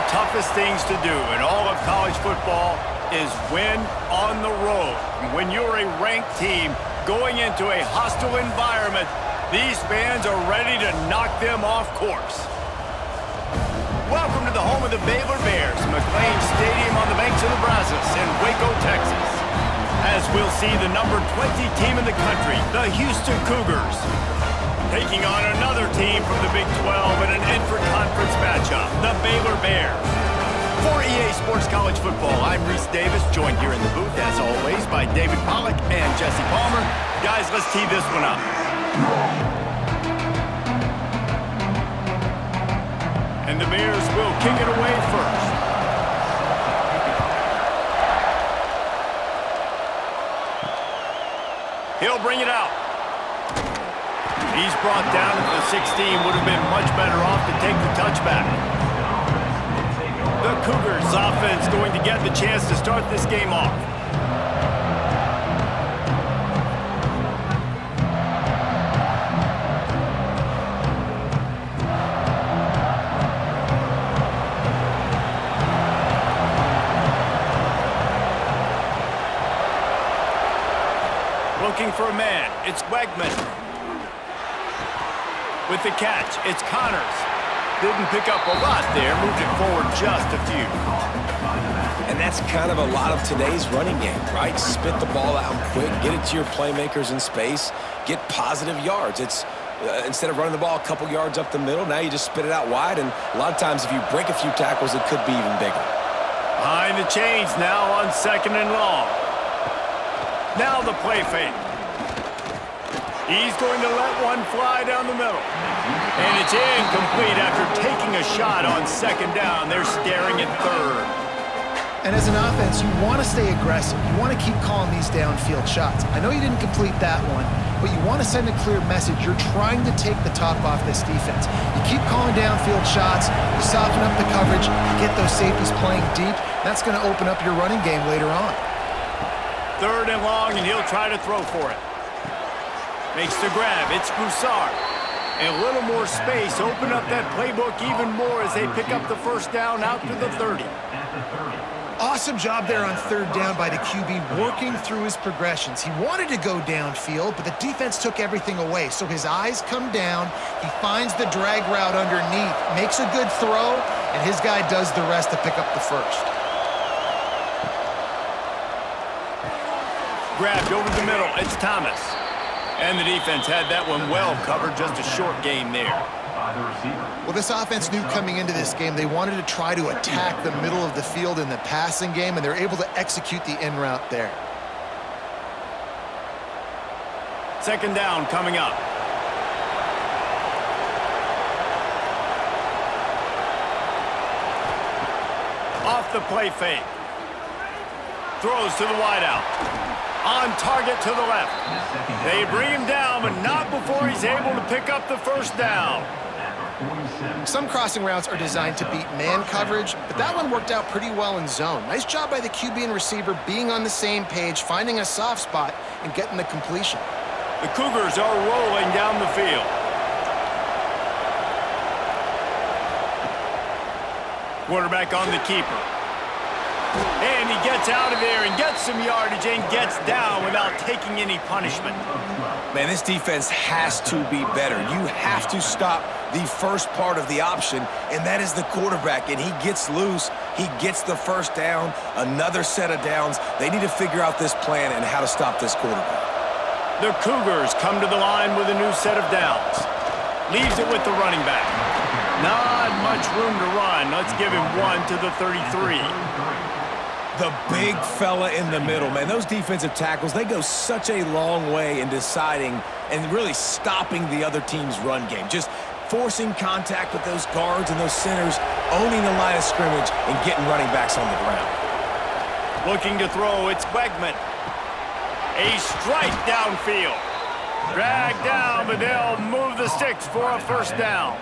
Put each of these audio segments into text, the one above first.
the toughest things to do in all of college football is win on the road. When you're a ranked team going into a hostile environment, these fans are ready to knock them off course. Welcome to the home of the Baylor Bears, McLean Stadium on the banks of the Brazos in Waco, Texas. As we'll see the number 20 team in the country, the Houston Cougars, taking on another team from the Big 12 in an intra-conference matchup, the Baylor Bears. For EA Sports College Football, I'm Reese Davis, joined here in the booth, as always, by David Pollack and Jesse Palmer. Guys, let's tee this one up. And the Bears will kick it away first. He'll bring it out. He's brought down to the 16. Would have been much better off to take the touchback. The Cougars offense going to get the chance to start this game off. Looking for a man, it's Wegman. With the catch, it's Connors. Didn't pick up a lot there, moved it forward just a few. And that's kind of a lot of today's running game, right? Spit the ball out quick, get it to your playmakers in space, get positive yards. It's instead of running the ball a couple yards up the middle, now you just spit it out wide, and a lot of times if you break a few tackles, it could be even bigger. Behind the chains now on 2nd and long. Now the play fake. He's going to let one fly down the middle. And it's incomplete after taking a shot on 2nd down. They're staring at 3rd. And as an offense, you want to stay aggressive. You want to keep calling these downfield shots. I know you didn't complete that one, but you want to send a clear message. You're trying to take the top off this defense. You keep calling downfield shots, you soften up the coverage, you get those safeties playing deep. That's going to open up your running game later on. 3rd and long, and he'll try to throw for it. Makes the grab. It's Broussard. And a little more space. Open up that playbook even more as they pick up the first down out to the 30. Awesome job there on 3rd down by the QB, working through his progressions. He wanted to go downfield, but the defense took everything away. So his eyes come down. He finds the drag route underneath, makes a good throw, and his guy does the rest to pick up the first. Grabbed over the middle. It's Thomas. And the defense had that one well covered. Just a short gain there. Well, this offense knew coming into this game they wanted to try to attack the middle of the field in the passing game, and they're able to execute the in route there. 2nd down coming up. Off the play fake. Throws to the wideout. On target to the left. They bring him down, but not before he's able to pick up the first down. Some crossing routes are designed to beat man coverage, but that one worked out pretty well in zone. Nice job by the QB and receiver being on the same page, finding a soft spot, and getting the completion. The Cougars are rolling down the field. Quarterback on the keeper. And he gets out of there and gets some yardage and gets down without taking any punishment. Man, this defense has to be better. You have to stop the first part of the option, and that is the quarterback. And he gets loose. He gets the first down, another set of downs. They need to figure out this plan and how to stop this quarterback. The Cougars come to the line with a new set of downs. Leaves it with the running back. Not much room to run. Let's give him one to the 33. The big fella in the middle, man. Those defensive tackles, they go such a long way in deciding and really stopping the other team's run game. Just forcing contact with those guards and those centers, owning the line of scrimmage, and getting running backs on the ground. Looking to throw, it's Wegman. A strike downfield. Dragged down, but they'll move the sticks for a first down.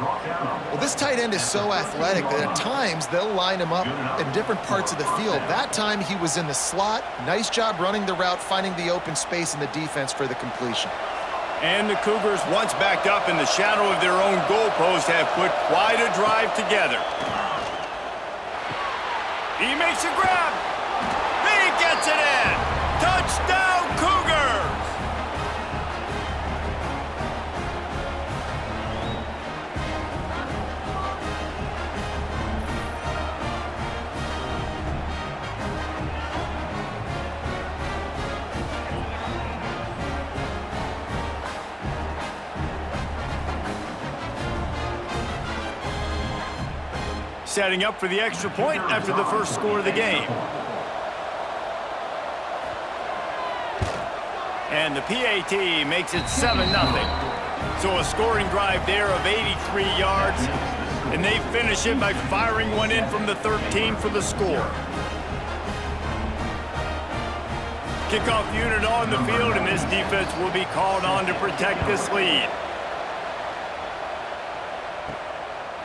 Well, this tight end is so athletic that at times they'll line him up in different parts of the field. That time he was in the slot. Nice job running the route, finding the open space in the defense for the completion. And the Cougars, once backed up in the shadow of their own goalpost, have put quite a drive together. He makes a grab. He gets it in. Touchdown, Cougars! Setting up for the extra point after the first score of the game. And the PAT makes it 7-0. So a scoring drive there of 83 yards. And they finish it by firing one in from the 13 for the score. Kickoff unit on the field, and this defense will be called on to protect this lead.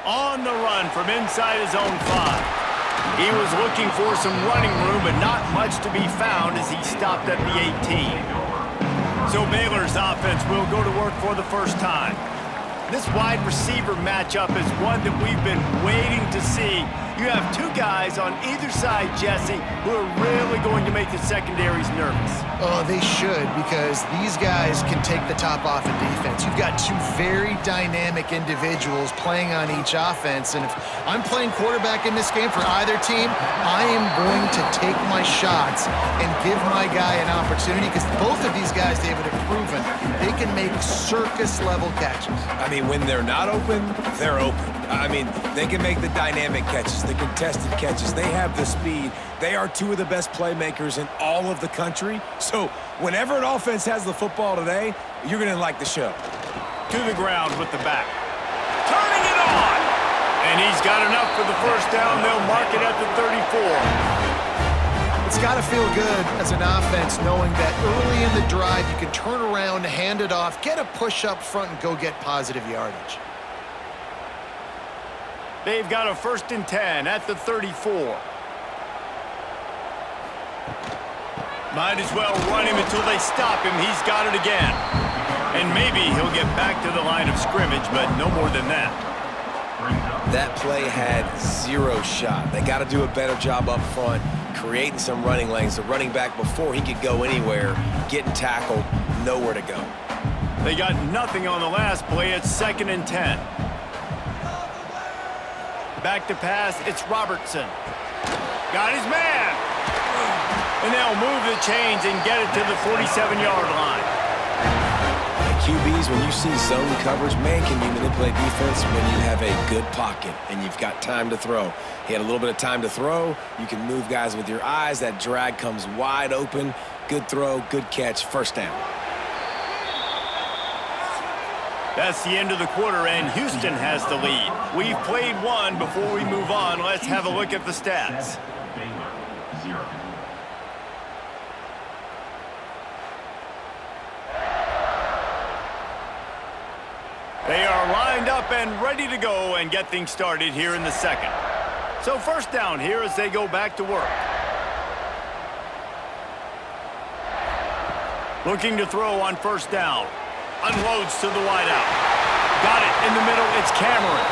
On the run from inside his own 5. He was looking for some running room, but not much to be found as he stopped at the 18. So Baylor's offense will go to work for the first time. This wide receiver matchup is one that we've been waiting to see. You have two guys on either side, Jesse, who are really going to make the secondaries nervous. Oh, they should, because these guys can take the top off of defense. You've got two very dynamic individuals playing on each offense, and if I'm playing quarterback in this game for either team, I am going to take my shots and give my guy an opportunity, because both of these guys, David, have proven they can make circus-level catches. I mean, when they're not open, they're open. I mean, they can make the dynamic catches, the contested catches. They have the speed. They are two of the best playmakers in all of the country. So whenever an offense has the football today, you're going to like the show. To the ground with the back. Turning it on! And he's got enough for the first down. They'll mark it at the 34. It's got to feel good as an offense knowing that early in the drive you can turn around, hand it off, get a push up front, and go get positive yardage. They've got a 1st and 10 at the 34. Might as well run him until they stop him. He's got it again. And maybe he'll get back to the line of scrimmage, but no more than that. That play had zero shot. They got to do a better job up front, creating some running lanes. The running back, before he could go anywhere, getting tackled, nowhere to go. They got nothing on the last play. It's 2nd and 10. Back to pass, it's Robertson. Got his man. And they'll move the chains and get it to the 47-yard line. QBs, when you see zone coverage, man, can you manipulate defense when you have a good pocket and you've got time to throw. He had a little bit of time to throw. You can move guys with your eyes. That drag comes wide open. Good throw, good catch, first down. That's the end of the quarter, and Houston has the lead. We've played one. Before we move on, let's have a look at the stats. They are lined up and ready to go and get things started here in the second. So first down here as they go back to work. Looking to throw on first down. Unloads to the wideout. Got it in the middle. It's Cameron.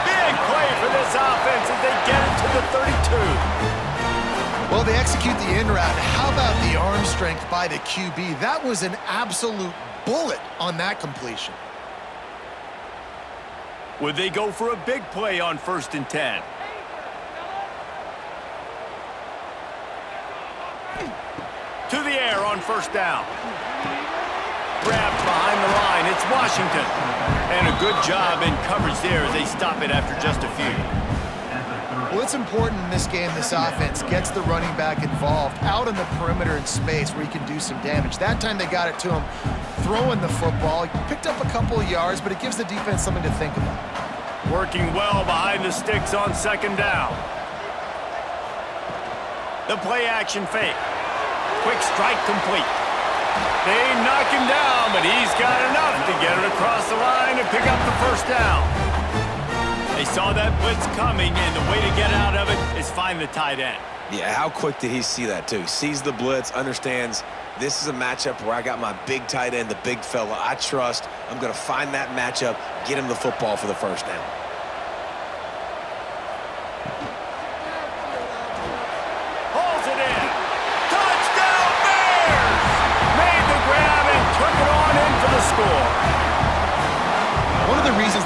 Big play for this offense as they get it to the 32. Well, they execute the in route. How about the arm strength by the QB? That was an absolute bullet on that completion. Would they go for a big play on 1st and 10? To the air on first down. Grabbed behind the line. It's Washington. And a good job in coverage there as they stop it after just a few. Well, it's important in this game, this offense gets the running back involved out on the perimeter in space where he can do some damage. That time they got it to him throwing the football. He picked up a couple of yards, but it gives the defense something to think about. Working well behind the sticks on 2nd down. The play action fake. Quick strike complete. They knock him down, but he's got enough to get it across the line and pick up the first down. They saw that blitz coming, and the way to get out of it is find the tight end. Yeah, how quick did he see that, too? Sees the blitz, understands this is a matchup where I got my big tight end, the big fella I trust. I'm going to find that matchup, get him the football for the first down.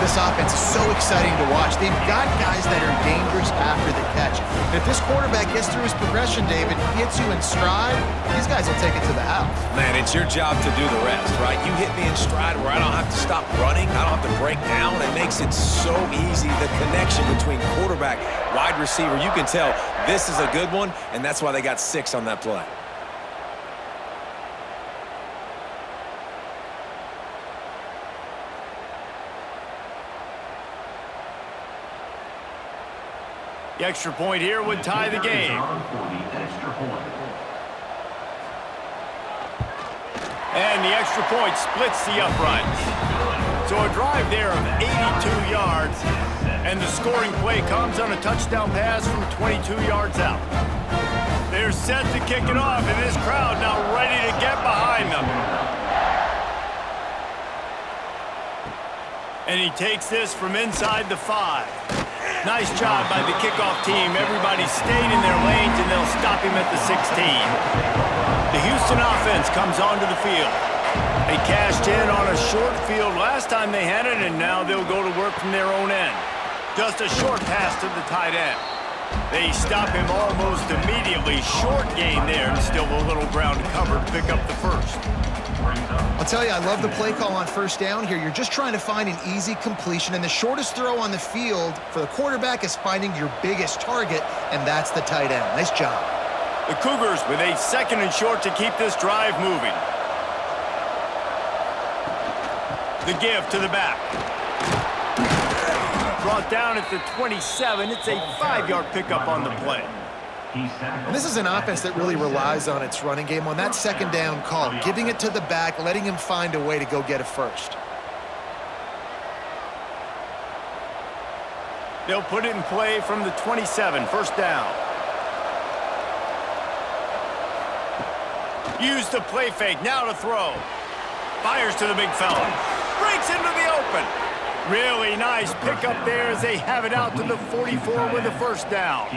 this offense is so exciting to watch. They've got guys that are dangerous after the catch. And if this quarterback gets through his progression, David, hits you in stride, these guys will take it to the house. Man, it's your job to do the rest, right? You hit me in stride where I don't have to stop running. I don't have to break down. It makes it so easy. The connection between quarterback, wide receiver, you can tell this is a good one, and that's why they got 6 on that play. The extra point here would tie the game. And the extra point splits the uprights. So a drive there of 82 yards, and the scoring play comes on a touchdown pass from 22 yards out. They're set to kick it off, and this crowd now ready to get behind them. And he takes this from inside the 5. Nice job by the kickoff team. Everybody stayed in their lanes, and they'll stop him at the 16. The Houston offense comes onto the field. They cashed in on a short field last time they had it, and now they'll go to work from their own end. Just a short pass to the tight end. They stop him almost immediately. Short gain there, and still a little ground to cover to pick up the first. I'll tell you, I love the play call on first down here. You're just trying to find an easy completion, and the shortest throw on the field for the quarterback is finding your biggest target, and that's the tight end. Nice job. The Cougars with a 2nd and short to keep this drive moving. The give to the back. Brought down at the 27. It's a 5-yard pickup on the play. And this is an offense that really relies on its running game. On that 2nd down call, giving it to the back, letting him find a way to go get a first. They'll put it in play from the 27, first down. Use the play fake, now to throw. Fires to the big fella. Breaks into the open. Really nice pickup there as they have it out to the 44 with a first down.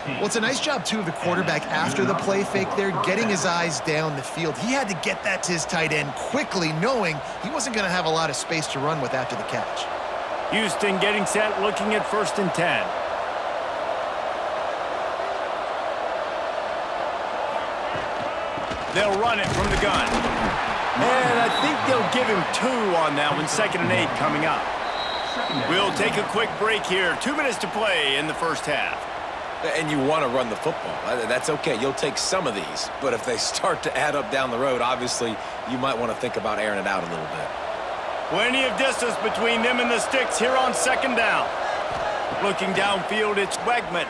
Well, it's a nice job, too, of the quarterback after the play fake there, getting his eyes down the field. He had to get that to his tight end quickly, knowing he wasn't going to have a lot of space to run with after the catch. Houston getting set, looking at 1st and 10. They'll run it from the gun. And I think they'll give him 2 on that one, 2nd and 8 coming up. We'll take a quick break here. 2 minutes to play in the first half. And you want to run the football. That's okay. You'll take some of these. But if they start to add up down the road, obviously, you might want to think about airing it out a little bit. Plenty of distance between them and the sticks here on 2nd down. Looking downfield, it's Wegman.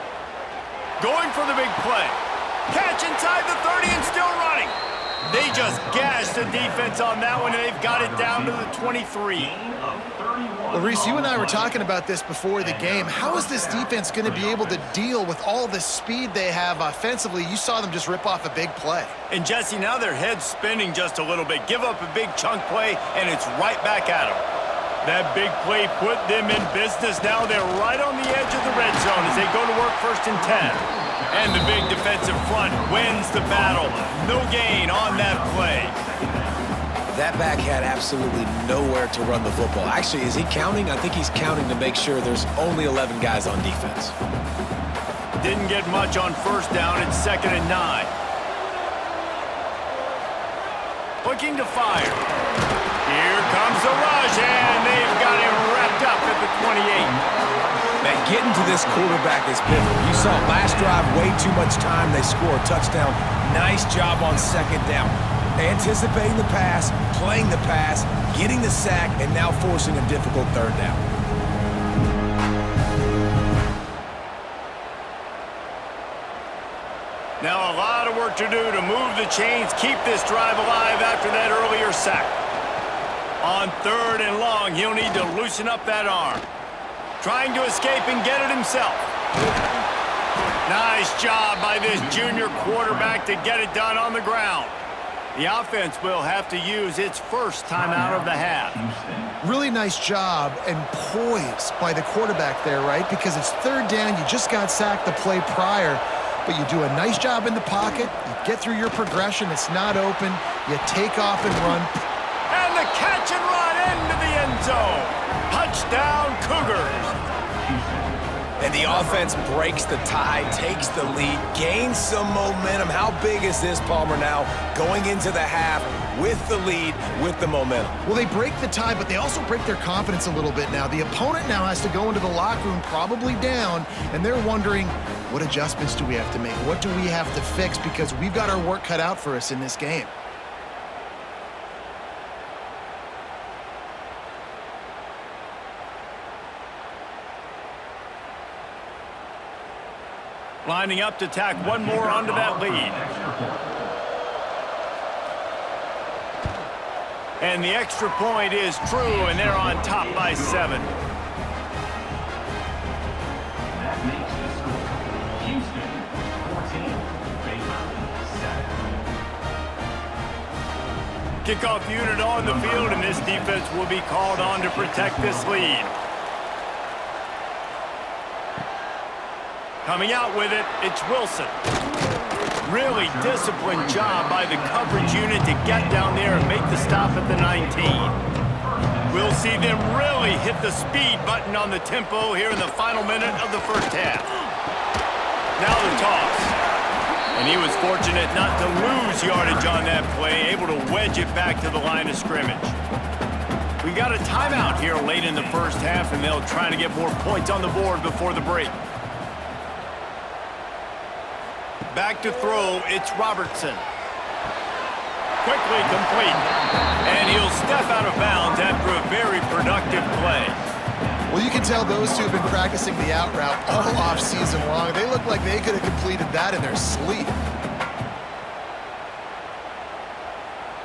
Going for the big play. Catch inside the 30 and still running. They just gashed the defense on that one, and they've got it down to the 23. Well, Reese, you and I were talking about this before the game. How is this defense going to be able to deal with all the speed they have offensively? You saw them just rip off a big play. And, Jesse, now their head's spinning just a little bit. Give up a big chunk play, and it's right back at them. That big play put them in business. Now they're right on the edge of the red zone as they go to work 1st and 10. And the big defensive front wins the battle. No gain on that play. That back had absolutely nowhere to run the football. Actually, is he counting? I think he's counting to make sure there's only 11 guys on defense. Didn't get much on first down. It's 2nd and 9. Looking to fire. Here comes the rush, and they've got him wrapped up at the 28. Man, getting to this quarterback is pivotal. You saw last drive, way too much time. They score a touchdown. Nice job on 2nd down. Anticipating the pass, playing the pass, getting the sack, and now forcing a difficult 3rd down. Now a lot of work to do to move the chains, keep this drive alive after that earlier sack. On 3rd and long, he'll need to loosen up that arm. Trying to escape and get it himself. Nice job by this junior quarterback to get it done on the ground. The offense will have to use its first timeout of the half. Really nice job and poise by the quarterback there, right? Because it's 3rd down. You just got sacked the play prior, but you do a nice job in the pocket. You get through your progression. It's not open. You take off and run. And the catch and run into the end zone. Touchdown, Cougars. And the offense breaks the tie, takes the lead, gains some momentum. How big is this, Palmer, now going into the half with the lead, with the momentum? Well, they break the tie, but they also break their confidence a little bit now. The opponent now has to go into the locker room probably down, and they're wondering, what adjustments do we have to make? What do we have to fix? Because we've got our work cut out for us in this game. Lining up to tack one more onto that lead. And the extra point is true, and they're on top by 7. That makes the score Houston 14, Baylor 7. Kickoff unit on the field, and this defense will be called on to protect this lead. Coming out with it, it's Wilson. Really disciplined job by the coverage unit to get down there and make the stop at the 19. We'll see them really hit the speed button on the tempo here in the final minute of the first half. Now the toss. And he was fortunate not to lose yardage on that play, able to wedge it back to the line of scrimmage. We got a timeout here late in the first half, and they'll try to get more points on the board before the break. Back to throw, it's Robertson. Quickly complete. And he'll step out of bounds after a very productive play. Well, you can tell those two have been practicing the out route all off season long. They look like they could have completed that in their sleep.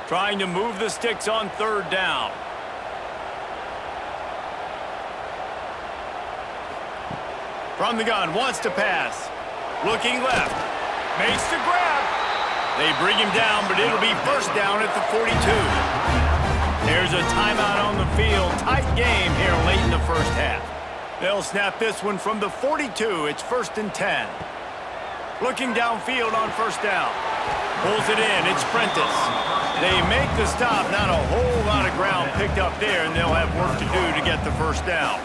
Trying to move the sticks on third down. From the gun, wants to pass. Looking left. Makes the grab. They bring him down, but it'll be first down at the 42. There's a timeout on the field. Tight game here late in the first half. They'll snap this one from the 42. It's 1st and 10. Looking downfield on first down. Pulls it in. It's Prentice. They make the stop. Not a whole lot of ground picked up there, and they'll have work to do to get the first down.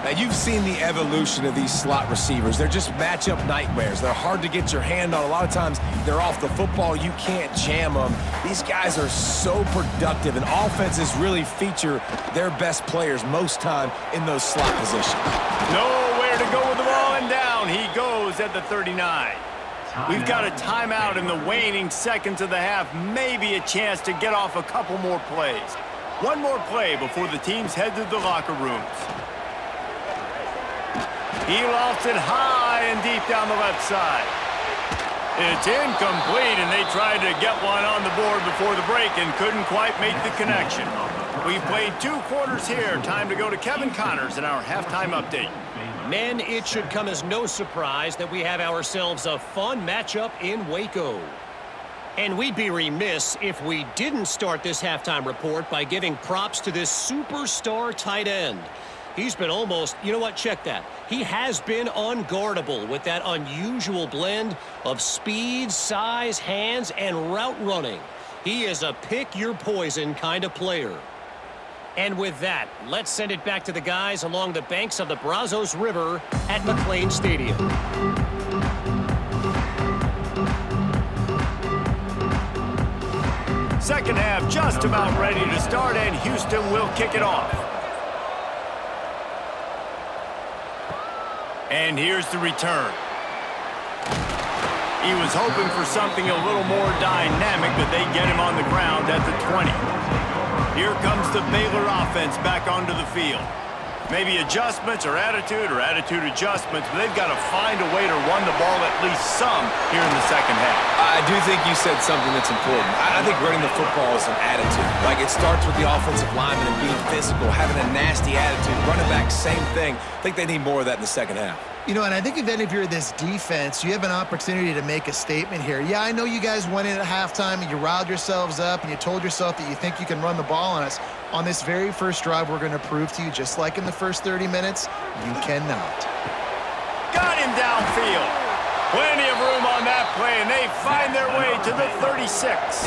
Now, you've seen the evolution of these slot receivers. They're just matchup nightmares. They're hard to get your hand on. A lot of times, they're off the football. You can't jam them. These guys are so productive, and offenses really feature their best players most time in those slot positions. Nowhere to go with the ball, and down he goes at the 39. We've got a timeout in the waning seconds of the half. Maybe a chance to get off a couple more plays. One more play before the teams head to the locker rooms. He lofts it high and deep down the left side. It's incomplete, and they tried to get one on the board before the break and couldn't quite make the connection. We've played 2 quarters here. Time to go to Kevin Connors in our halftime update. Men, it should come as no surprise that we have ourselves a fun matchup in Waco. And we'd be remiss if we didn't start this halftime report by giving props to this superstar tight end. He's been almost, you know what, check that. He has been unguardable with that unusual blend of speed, size, hands, and route running. He is a pick-your-poison kind of player. And with that, let's send it back to the guys along the banks of the Brazos River at McLean Stadium. Second half just about ready to start, and Houston will kick it off. And here's the return. He was hoping for something a little more dynamic, but they get him on the ground at the 20. Here comes the Baylor offense back onto the field. Maybe adjustments or attitude adjustments, but they've got to find a way to run the ball at least some here in the second half. I do think you said something that's important. I think running the football is an attitude. Like, it starts with the offensive lineman and being physical, having a nasty attitude. Running back, same thing. I think they need more of that in the second half. You know, and I think then if you're this defense, you have an opportunity to make a statement here. Yeah, I know you guys went in at halftime and you riled yourselves up and you told yourself that you think you can run the ball on us. On this very first drive, we're going to prove to you, just like in the first 30 minutes, you cannot. Got him downfield. Plenty of room on that play, and they find their way to the 36.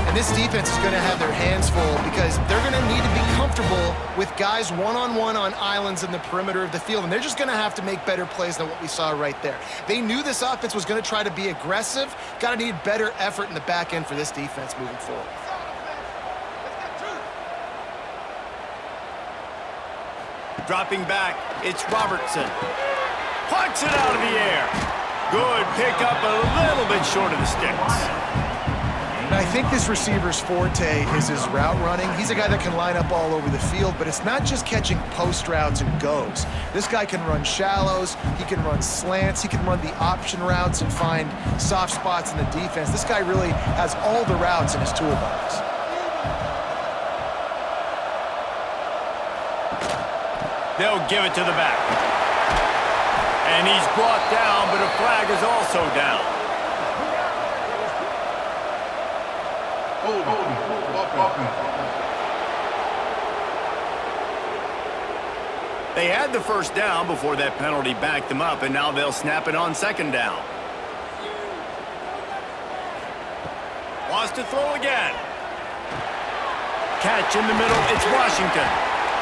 And this defense is going to have their hands full because they're going to need to be comfortable with guys one-on-one on islands in the perimeter of the field, and they're just going to have to make better plays than what we saw right there. They knew this offense was going to try to be aggressive. Got to need better effort in the back end for this defense moving forward. Dropping back, it's Robertson. Pucks it out of the air. Good pickup, a little bit short of the sticks. And I think this receiver's forte is his route running. He's a guy that can line up all over the field, but it's not just catching post routes and goes. This guy can run shallows, he can run slants, he can run the option routes and find soft spots in the defense. This guy really has all the routes in his toolbox. They'll give it to the back. And he's brought down, but a flag is also down. They had the first down before that penalty backed them up, and now they'll snap it on second down. Wants to throw again. Catch in the middle, it's Washington.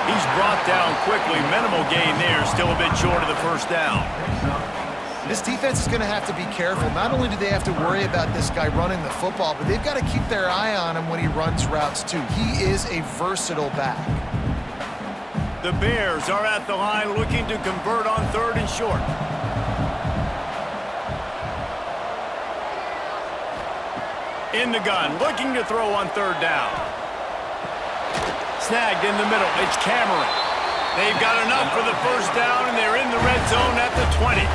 He's brought down quickly. Minimal gain there, still a bit short of the first down. This defense is going to have to be careful. Not only do they have to worry about this guy running the football, but they've got to keep their eye on him when he runs routes too. He is a versatile back. The Bears are at the line looking to convert on third and short. In the gun, looking to throw on third down. Snagged in the middle, it's Cameron. They've got enough for the first down, and they're in the red zone at the 20.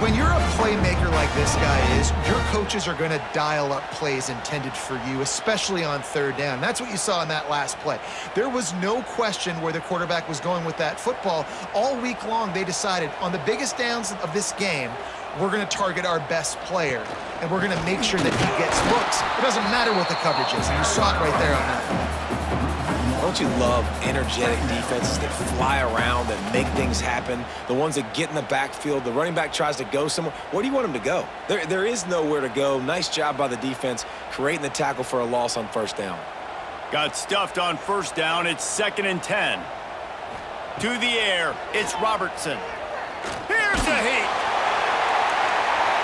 When you're a playmaker like this guy is, your coaches are going to dial up plays intended for you, especially on third down. That's what you saw in that last play. There was no question where the quarterback was going with that football. All week long, they decided on the biggest downs of this game, we're going to target our best player, and we're going to make sure that he gets looks. It doesn't matter what the coverage is, and you saw it right there on that one. Don't you love energetic defenses that fly around, that make things happen? The ones that get in the backfield, the running back tries to go somewhere. Where do you want him to go? There is nowhere to go. Nice job by the defense creating the tackle for a loss on first down. Got stuffed on first down. It's 2nd and 10. To the air, it's Robertson. Here's the heat.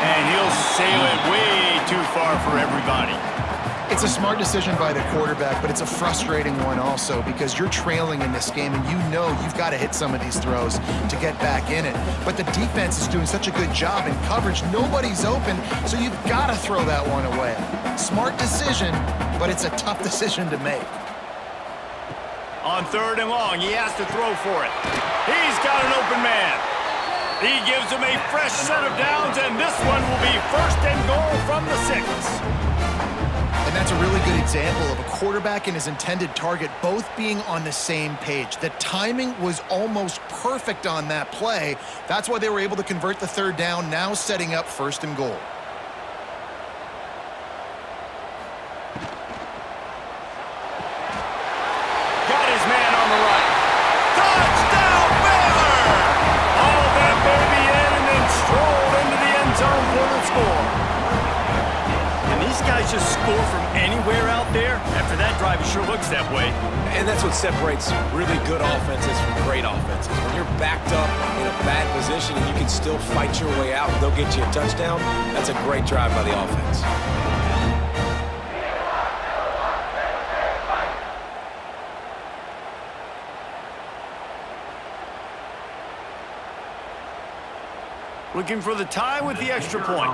And he'll sail it way too far for everybody. It's a smart decision by the quarterback, but it's a frustrating one also because you're trailing in this game and you know you've got to hit some of these throws to get back in it. But the defense is doing such a good job in coverage. Nobody's open, so you've got to throw that one away. Smart decision, but it's a tough decision to make. On third and long, he has to throw for it. He's got an open man. He gives him a fresh set of downs, and this one will be 1st and goal from the 6. And that's a really good example of a quarterback and his intended target both being on the same page. The timing was almost perfect on that play. That's why they were able to convert the third down, now setting up 1st and goal. Got his man on the right. Touchdown, Baylor! All that baby in and then strolled into the end zone for the score. And these guys just score from anywhere out there? After that drive, it sure looks that way. And that's what separates really good offenses from great offenses. When you're backed up in a bad position and you can still fight your way out and they'll get you a touchdown, that's a great drive by the offense. Looking for the tie with the extra point.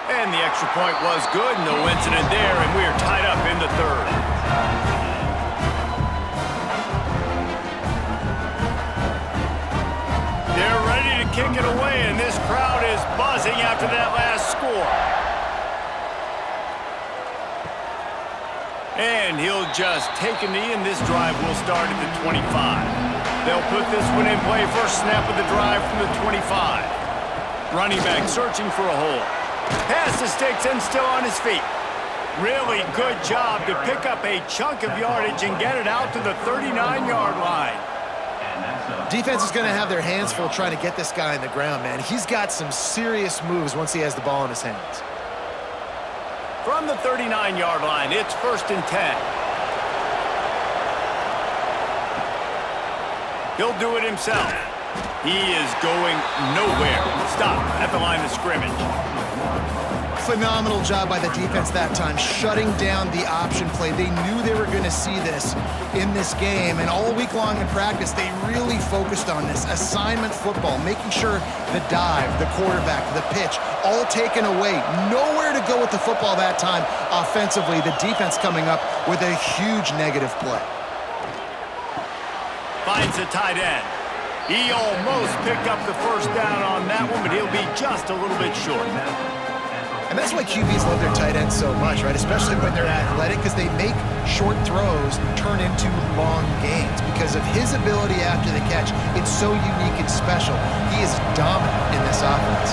And the extra point was good. No incident there, and we are tied up in the third. They're ready to kick it away, and this crowd is buzzing after that last score. And he'll just take a knee, and this drive will start at the 25. They'll put this one in play. First snap of the drive from the 25. Running back searching for a hole. Pass the sticks and still on his feet. Really good job to pick up a chunk of yardage and get it out to the 39-yard line. And that's Defense is going to have their hands full trying to get this guy on the ground, man. He's got some serious moves once he has the ball in his hands. From the 39-yard line, it's 1st and 10. He'll do it himself. He is going nowhere. Stop at the line of scrimmage. Phenomenal job by the defense that time, shutting down the option play. They knew they were going to see this in this game, and all week long in practice, they really focused on this. Assignment football, making sure the dive, the quarterback, the pitch, all taken away. Nowhere to go with the football that time offensively. The defense coming up with a huge negative play. Finds the tight end. He almost picked up the first down on that one, but he'll be just a little bit short. And that's why QBs love their tight ends so much, right? Especially when they're athletic, because they make short throws turn into long gains. Because of his ability after the catch, it's so unique and special. He is dominant in this offense.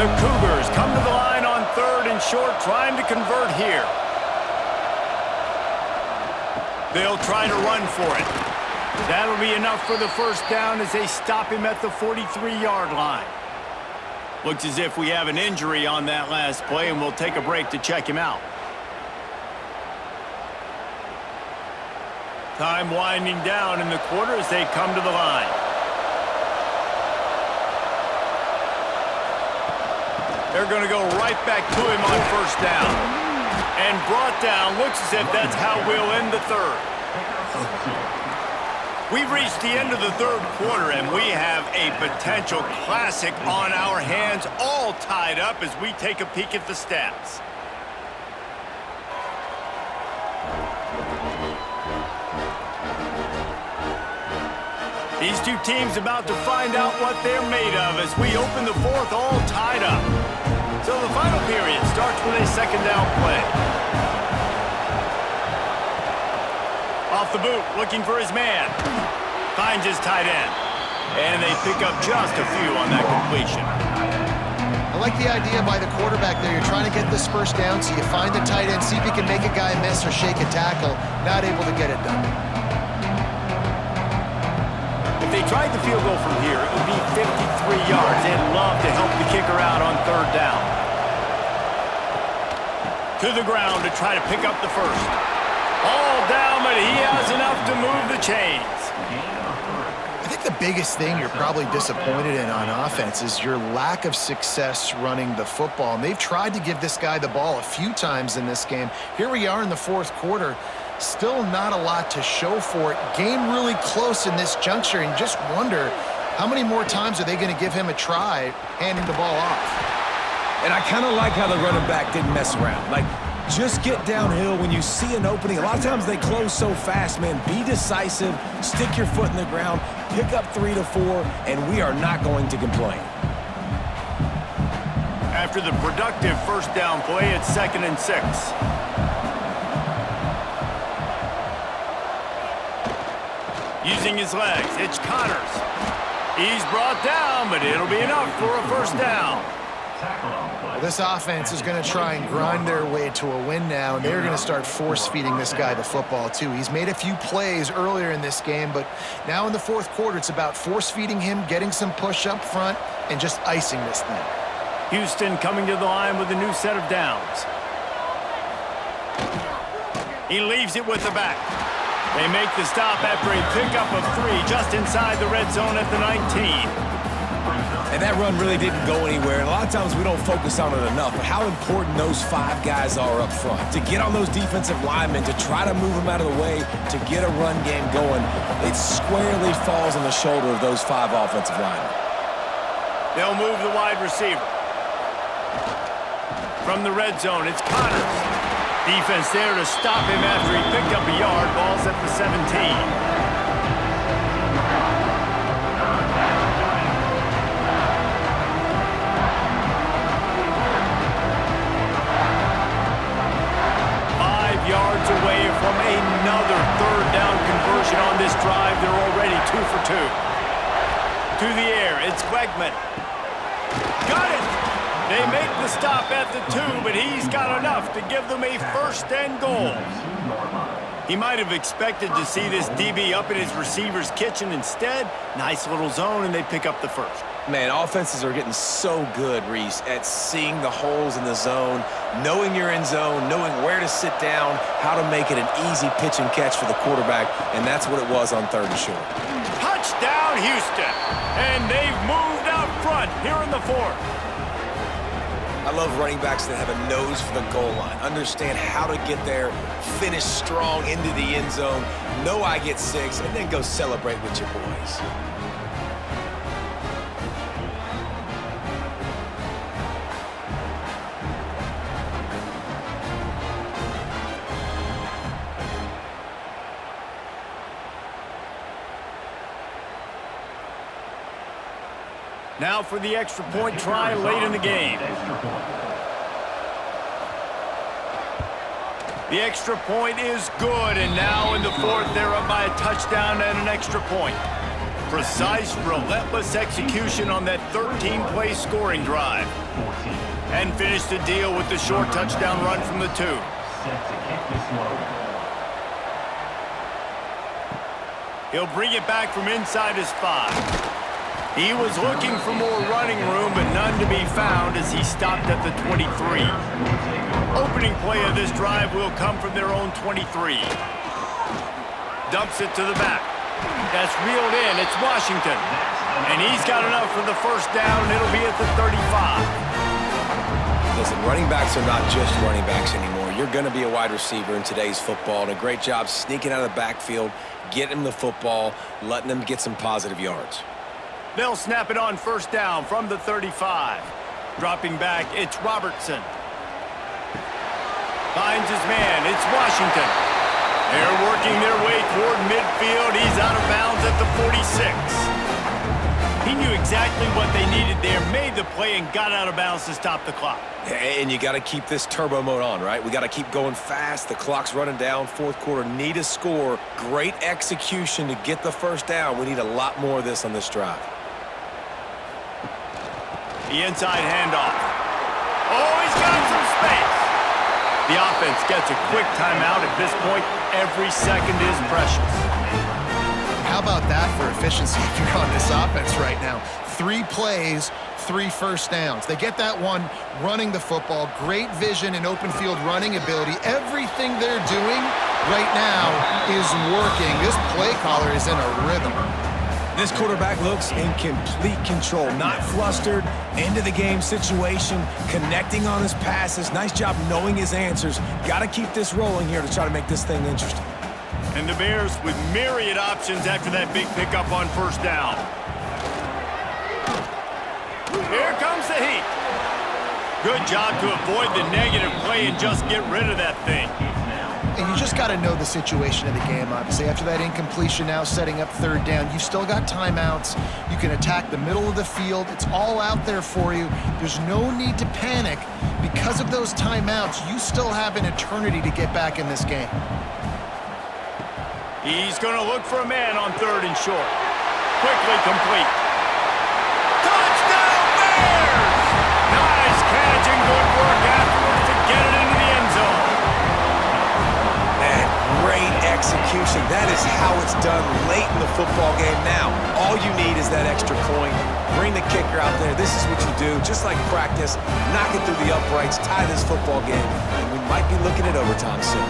The Cougars come to the line on 3rd and short, trying to convert here. They'll try to run for it. That'll be enough for the first down as they stop him at the 43-yard line. Looks as if we have an injury on that last play, and we'll take a break to check him out. Time winding down in the quarter as they come to the line. They're going to go right back to him on 1st down. And brought down. Looks as if that's how we'll end the 3rd. We've reached the end of the 3rd quarter, and we have a potential classic on our hands, all tied up as we take a peek at the stats. These two teams about to find out what they're made of as we open the 4th all tied up. So the final period starts with a 2nd down play. Off the boot, looking for his man. Finds his tight end. And they pick up just a few on that completion. I like the idea by the quarterback there. You're trying to get this first down, so you find the tight end, see if you can make a guy miss or shake a tackle. Not able to get it done. If they tried the field goal from here, it would be 53 yards. They'd love to help the kicker out on 3rd down. To the ground to try to pick up the first. All down, but he has enough to move the chains. I think the biggest thing you're probably disappointed in on offense is your lack of success running the football. And they've tried to give this guy the ball a few times in this game. Here we are in the 4th quarter. Still not a lot to show for it. Game really close in this juncture, and just wonder how many more times are they going to give him a try handing the ball off. And I kind of like how the running back didn't mess around. Like, just get downhill when you see an opening. A lot of times they close so fast, man. Be decisive, stick your foot in the ground, pick up 3 to 4, and we are not going to complain. After the productive first down play, it's 2nd and 6. Using his legs, it's Connors. He's brought down, but it'll be enough for a first down. Well, this offense is going to try and grind their way to a win now, and they're going to start force-feeding this guy the football, too. He's made a few plays earlier in this game, but now in the 4th quarter, it's about force-feeding him, getting some push up front, and just icing this thing. Houston coming to the line with a new set of downs. He leaves it with the back. They make the stop after a pickup of 3 just inside the red zone at the 19. And that run really didn't go anywhere. And a lot of times we don't focus on it enough, but how important those 5 guys are up front. To get on those defensive linemen, to try to move them out of the way, to get a run game going, it squarely falls on the shoulder of those 5 offensive linemen. They'll move the wide receiver. From the red zone, it's Connors. Defense there to stop him after he picked up a yard. Ball's at the 17. Yards away from another 3rd down conversion on this drive. They're already 2 for 2. To the air, it's Wegman. Got it! They make the stop at the 2, but he's got enough to give them a 1st and goal. He might have expected to see this DB up in his receiver's kitchen. Instead, nice little zone, and they pick up the first. Man, offenses are getting so good, Reese, at seeing the holes in the zone, knowing you're in zone, knowing where to sit down, how to make it an easy pitch and catch for the quarterback, and that's what it was on 3rd and short. Touchdown, Houston! And they've moved out front here in the 4th. I love running backs that have a nose for the goal line, understand how to get there, finish strong into the end zone, know I get 6, and then go celebrate with your boys. Now for the extra point try late in the game. The extra point is good, and now in the 4th, they're up by a touchdown and an extra point. Precise, relentless execution on that 13-play scoring drive. And finish the deal with the short touchdown run from the 2. Set to kick this one. He'll bring it back from inside his 5. He was looking for more running room, but none to be found as he stopped at the 23. Opening play of this drive will come from their own 23. Dumps it to the back. That's reeled in. It's Washington. And he's got enough for the first down. It'll be at the 35. Listen, running backs are not just running backs anymore. You're going to be a wide receiver in today's football, and a great job sneaking out of the backfield, getting them the football, letting them get some positive yards. They'll snap it on first down from the 35. Dropping back, it's Robertson. Finds his man, it's Washington. They're working their way toward midfield. He's out of bounds at the 46. He knew exactly what they needed there, made the play, and got out of bounds to stop the clock. And you got to keep this turbo mode on, right? We got to keep going fast. The clock's running down. 4th quarter, need a score. Great execution to get the first down. We need a lot more of this on this drive. The inside handoff. Oh, he's got some space. The offense gets a quick timeout at this point. Every second is precious. How about that for efficiency if you're on this offense right now? 3 plays, 3 first downs. They get that one running the football. Great vision and open field running ability. Everything they're doing right now is working. This play caller is in a rhythm. This quarterback looks in complete control, not flustered, end-of-the-game situation, connecting on his passes. Nice job knowing his answers. Got to keep this rolling here to try to make this thing interesting. And the Bears with myriad options after that big pickup on first down. Here comes the heat. Good job to avoid the negative play and just get rid of that thing. And you just got to know the situation of the game, obviously. After that incompletion now setting up 3rd down, you've still got timeouts. You can attack the middle of the field. It's all out there for you. There's no need to panic. Because of those timeouts, you still have an eternity to get back in this game. He's going to look for a man on 3rd and short. Quickly complete. Touchdown Bears! Nice catch and good work afterwards to get it into the end zone. Great execution. That is how it's done late in the football game. Now, all you need is that extra point. Bring the kicker out there. This is what you do. Just like practice, knock it through the uprights, tie this football game, and we might be looking at overtime soon.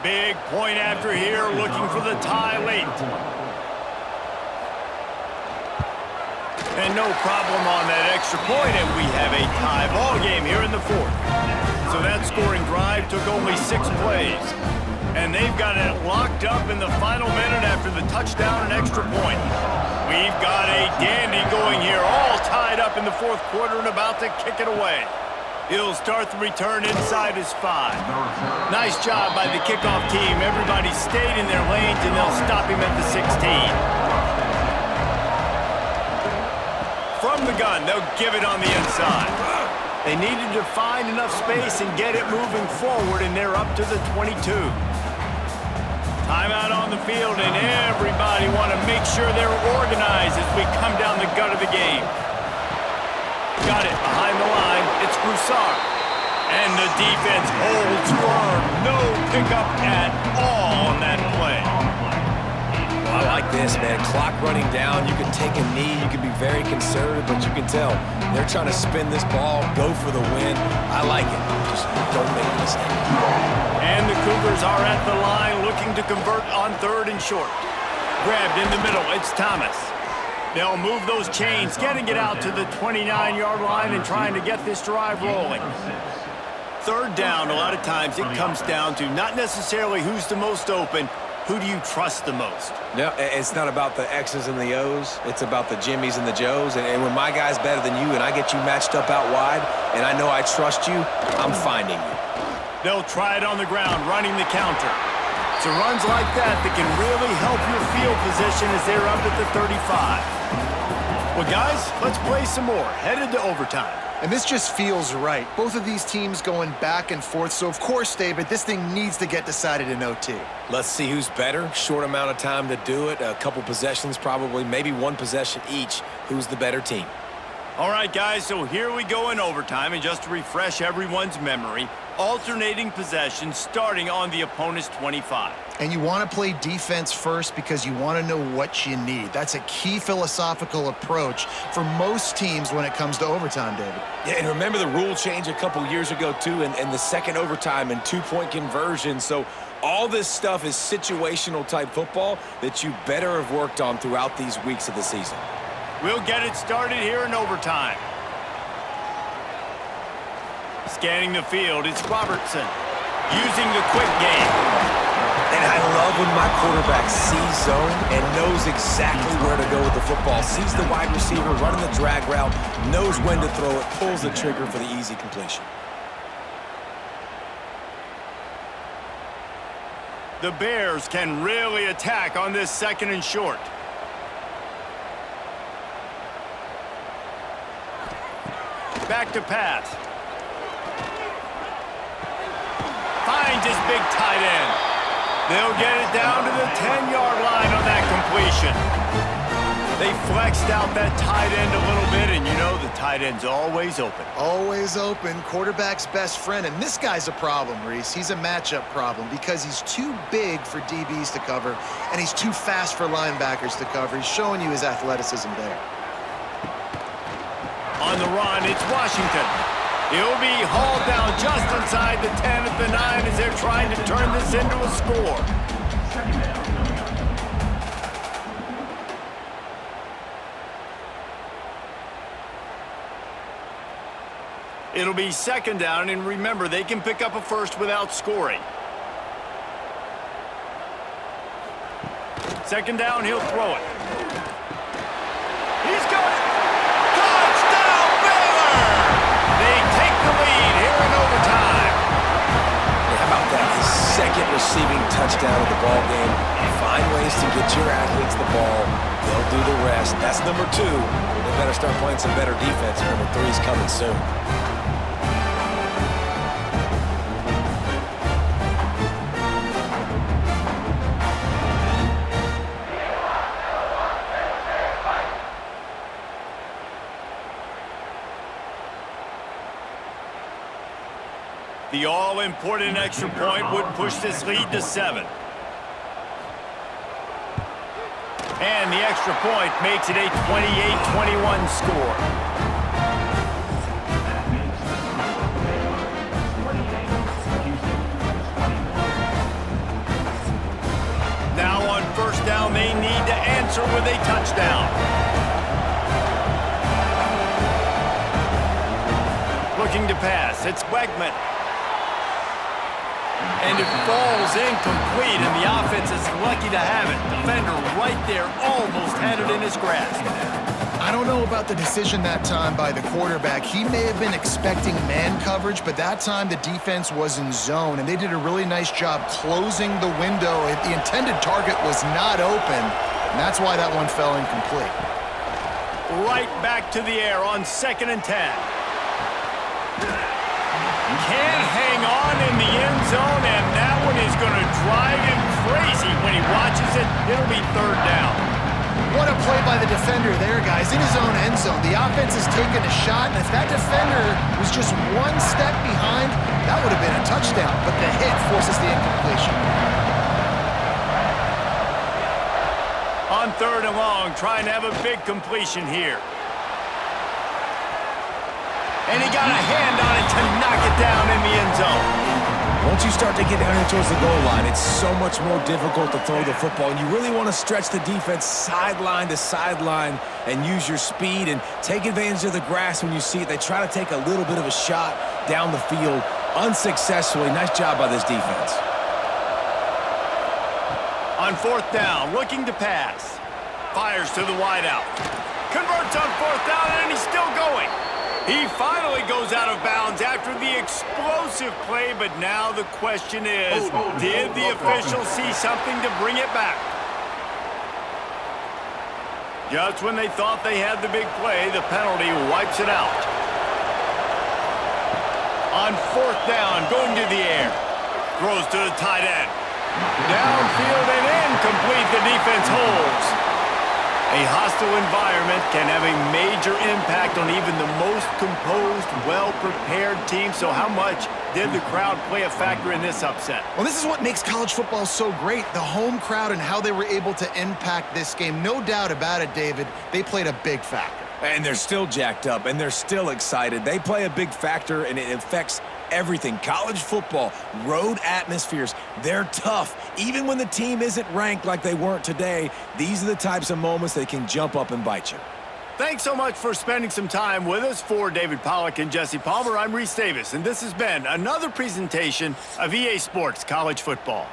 Big point after here, looking for the tie late. And no problem on that extra point, and we have a tie ball game here in the 4th. So that scoring drive took only 6 plays. And they've got it locked up in the final minute after the touchdown and extra point. We've got a dandy going here, all tied up in the 4th quarter and about to kick it away. He'll start the return inside his 5. Nice job by the kickoff team. Everybody stayed in their lanes, and they'll stop him at the 16. From the gun, they'll give it on the inside. They needed to find enough space and get it moving forward, and they're up to the 22. Timeout on the field, and everybody want to make sure they're organized as we come down the gut of the game. Got it behind the line. It's Broussard. And the defense holds firm. No pickup at all on that play. I like this, man. Clock running down. You can take a knee. You can be very conservative, but you can tell they're trying to spin this ball, go for the win. I like it. Just don't make a mistake. And the Cougars are at the line looking to convert on 3rd and short. Grabbed in the middle. It's Thomas. They'll move those chains, getting it out to the 29-yard line and trying to get this drive rolling. 3rd down, a lot of times it comes down to not necessarily who's the most open, who do you trust the most? No, it's not about the X's and the O's. It's about the Jimmies and the Joes. And when my guy's better than you and I get you matched up out wide and I know I trust you, I'm finding you. They'll try it on the ground, running the counter. It's runs like that that can really help your field position as they're up at the 35. Well, guys, let's play some more. Headed to overtime. And this just feels right. Both of these teams going back and forth. So, of course, David, this thing needs to get decided in OT. Let's see who's better. Short amount of time to do it. A couple possessions probably, maybe one possession each. Who's the better team? All right, guys, so here we go in overtime. And just to refresh everyone's memory, alternating possessions starting on the opponent's 25. And you want to play defense first because you want to know what you need. That's a key philosophical approach for most teams when it comes to overtime, David. Yeah, and remember the rule change a couple years ago, too, and the second overtime and two-point conversion. So all this stuff is situational-type football that you better have worked on throughout these weeks of the season. We'll get it started here in overtime. Scanning the field, it's Robertson using the quick game. And I love when my quarterback sees zone and knows exactly where to go with the football. Sees the wide receiver running the drag route, knows when to throw it, pulls the trigger for the easy completion. The Bears can really attack on this 2nd and short. Back to pass. Finds his big tight end. They'll get it down to the 10-yard line on that completion. They flexed out that tight end a little bit, and you know the tight end's always open. Always open, quarterback's best friend. And this guy's a problem, Reese. He's a matchup problem because he's too big for DBs to cover, and he's too fast for linebackers to cover. He's showing you his athleticism there. On the run, it's Washington. He'll be hauled down just inside the 10 at the 9 as they're trying to turn this into a score. It'll be 2nd down, and remember, they can pick up a first without scoring. 2nd down, he'll throw it. He's got it! Touchdown, Baylor! They take the lead here in overtime. How about that? His 2nd receiving touchdown of the ball game. Find ways to get your athletes the ball. They'll do the rest. That's number 2. They better start playing some better defense. Number 3's coming soon. The all-important extra point would push this lead to 7. And the extra point makes it a 28-21 score. Now on 1st down, they need to answer with a touchdown. Looking to pass, it's Wegman. And it falls incomplete, and the offense is lucky to have it. Defender right there almost had it in his grasp. I don't know about the decision that time by the quarterback. He may have been expecting man coverage, but that time the defense was in zone, and they did a really nice job closing the window. The intended target was not open, and that's why that one fell incomplete. Right back to the air on 2nd and 10. Can't hang on in the end zone, and that one is going to drive him crazy it. It'll be third down. What a play by the defender there, guys. In his own end zone, the offense has taken a shot, and if that defender was just one step behind, that would have been a touchdown, but the hit forces the incompletion. On third and long, trying to have a big completion here. And he got a hand on it to knock it down in the end zone. Once you start to get down here towards the goal line, it's so much more difficult to throw the football, and you really want to stretch the defense sideline to sideline and use your speed and take advantage of the grass when you see it. They try to take a little bit of a shot down the field unsuccessfully. Nice job by this defense. On fourth down, looking to pass. Fires to the wideout. Converts on fourth down, and he's still going. He finally goes out of bounds after the explosive play, but now the question is, did the official see something to bring it back? Just when they thought they had the big play, the penalty wipes it out. On fourth down, going to the air. Throws to the tight end. Downfield and incomplete, the defense holds. A hostile environment can have a major impact on even the most composed, well-prepared team. So how much did the crowd play a factor in this upset? Well, this is what makes college football so great, the home crowd and how they were able to impact this game. No doubt about it, David, they played a big factor. And they're still jacked up, and they're still excited. They play a big factor, and it affects everything. College football, road atmospheres, they're tough. Even when the team isn't ranked like they weren't today, these are the types of moments that can jump up and bite you. Thanks so much for spending some time with us. For David Pollack and Jesse Palmer, I'm Reese Davis, and this has been another presentation of EA Sports College Football.